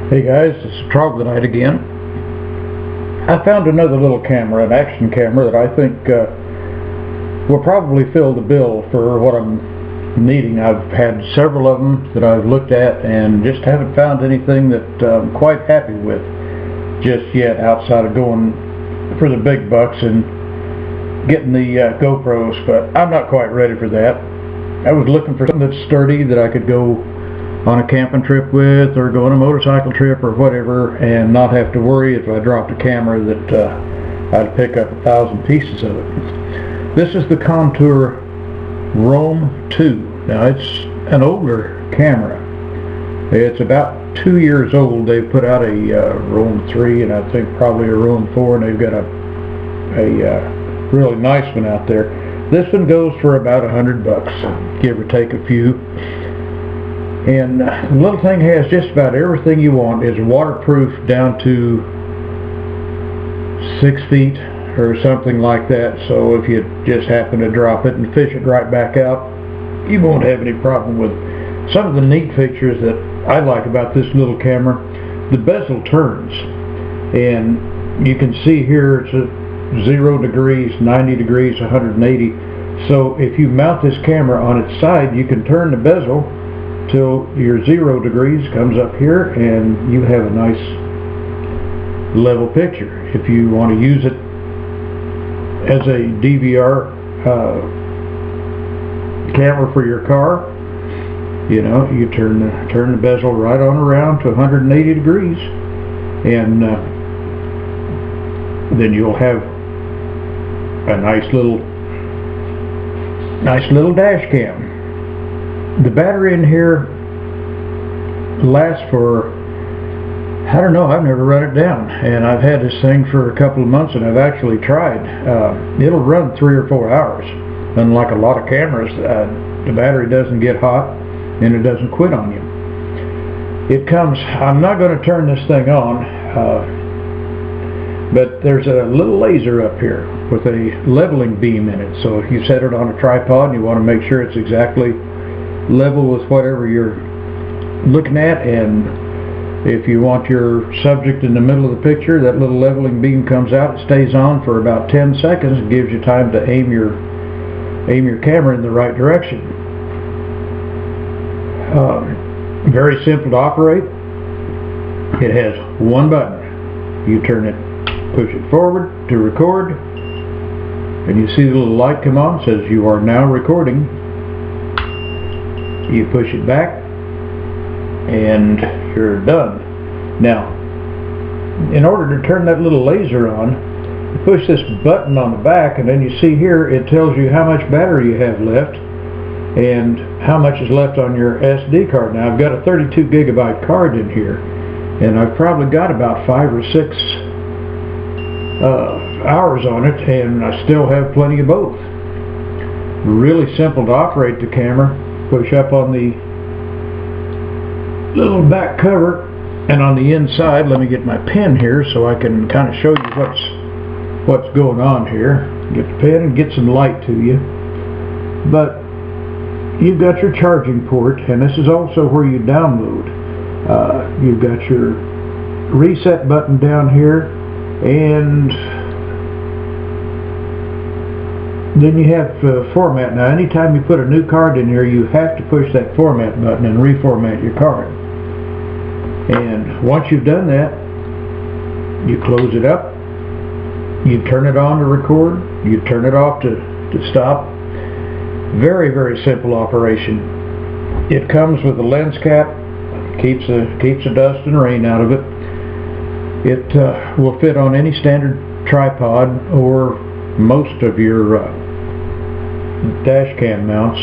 Hey guys, this is Troglodyte again. I found another little camera, an action camera, that I think will probably fill the bill for what I'm needing. I've had several of them that I've looked at and just haven't found anything that I'm quite happy with just yet, outside of going for the big bucks and getting the GoPros, but I'm not quite ready for that. I was looking for something that's sturdy that I could go on a camping trip with, or go on a motorcycle trip or whatever, and not have to worry if I dropped a camera that I'd pick up 1,000 pieces of it. This is the Contour Roam 2. Now it's an older camera. It's about 2 years old. They've put out a Roam 3 and I think probably a Roam 4, and they've got a really nice one out there. This one goes for about $100, give or take a few. And the little thing has just about everything you want. It's waterproof down to 6 feet or something like that, so if you just happen to drop it and fish it right back out, you won't have any problem with it. Some of the neat features that I like about this little camera, the bezel turns, and you can see here it's at 0 degrees, 90 degrees, 180. So if you mount this camera on its side, you can turn the bezel till your 0 degrees comes up here, and you have a nice level picture. If you want to use it as a DVR camera for your car, you know, you turn the bezel right on around to 180 degrees, and then you'll have a nice little dash cam. The battery in here lasts for, I don't know, I've never run it down, and I've had this thing for a couple of months, and I've actually tried. It'll run 3 or 4 hours. Unlike a lot of cameras, the battery doesn't get hot and it doesn't quit on you. It comes, I'm not going to turn this thing on, but there's a little laser up here with a leveling beam in it. So if you set it on a tripod and you want to make sure it's exactly level with whatever you're looking at, and if you want your subject in the middle of the picture, that little leveling beam comes out. It stays on for about 10 seconds and gives you time to aim your camera in the right direction. Very simple to operate. It has one button. You turn it, push it forward to record, and you see the little light come on. It says you are now recording. You push it back and you're done. Now, in order to turn that little laser on, you push this button on the back, and then you see here it tells you how much battery you have left and how much is left on your SD card. Now I've got a 32 gigabyte card in here, and I've probably got about 5 or 6 hours on it, and I still have plenty of both. Really simple to operate the camera. Push up on the little back cover, and on the inside, let me get my pen here so I can kind of show you what's going on here. Get the pen and get some light to you. But you've got your charging port, and this is also where you download. You've got your reset button down here, and then you have format. Now anytime you put a new card in here, you have to push that format button and reformat your card. And once you've done that, you close it up, you turn it on to record, you turn it off to stop. Very, very simple operation. It comes with a lens cap, keeps the dust and rain out of it. It will fit on any standard tripod or most of your dash cam mounts.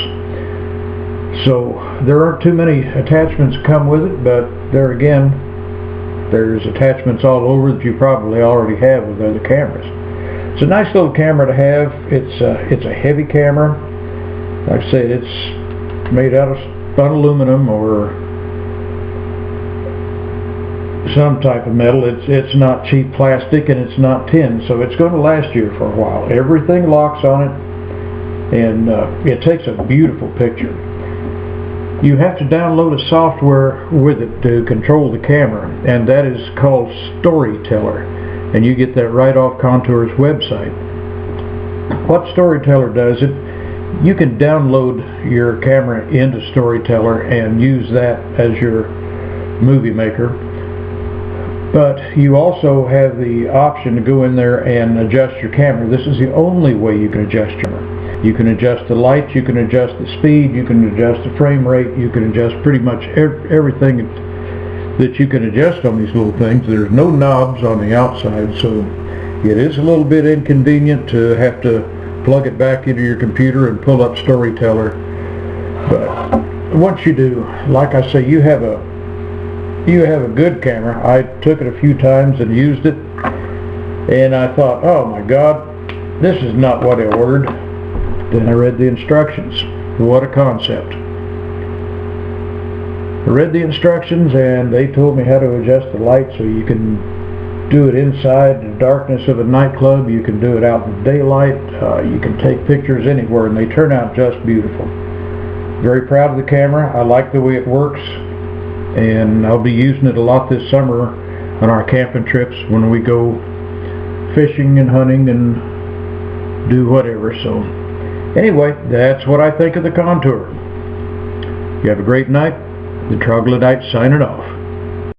So there aren't too many attachments come with it, but there again, there's attachments all over that you probably already have with other cameras. It's a nice little camera to have. It's a heavy camera. Like I said, it's made out of spun aluminum or some type of metal. It's not cheap plastic, and it's not tin, so it's going to last you for a while. Everything locks on it, and it takes a beautiful picture. you have to download a software with it to control the camera, and that is called Storyteller, and you get that right off Contour's website. What Storyteller does, you can download your camera into Storyteller and use that as your movie maker, but you also have the option to go in there and adjust your camera. This is the only way you can adjust your camera. You can adjust the lights, you can adjust the speed, you can adjust the frame rate, you can adjust pretty much everything that you can adjust on these little things. There's no knobs on the outside, so it is a little bit inconvenient to have to plug it back into your computer and pull up Storyteller. But once you do, like I say, you have a good camera. I took it a few times and used it, and I thought, oh my God, this is not what I ordered. Then I read the instructions. What a concept. I read the instructions, and they told me how to adjust the light so you can do it inside the darkness of a nightclub. You can do it out in daylight. You can take pictures anywhere, and they turn out just beautiful. Very proud of the camera. I like the way it works, and I'll be using it a lot this summer on our camping trips when we go fishing and hunting and do whatever. So anyway, that's what I think of the Contour. You have a great night. The Troglodyte signing off.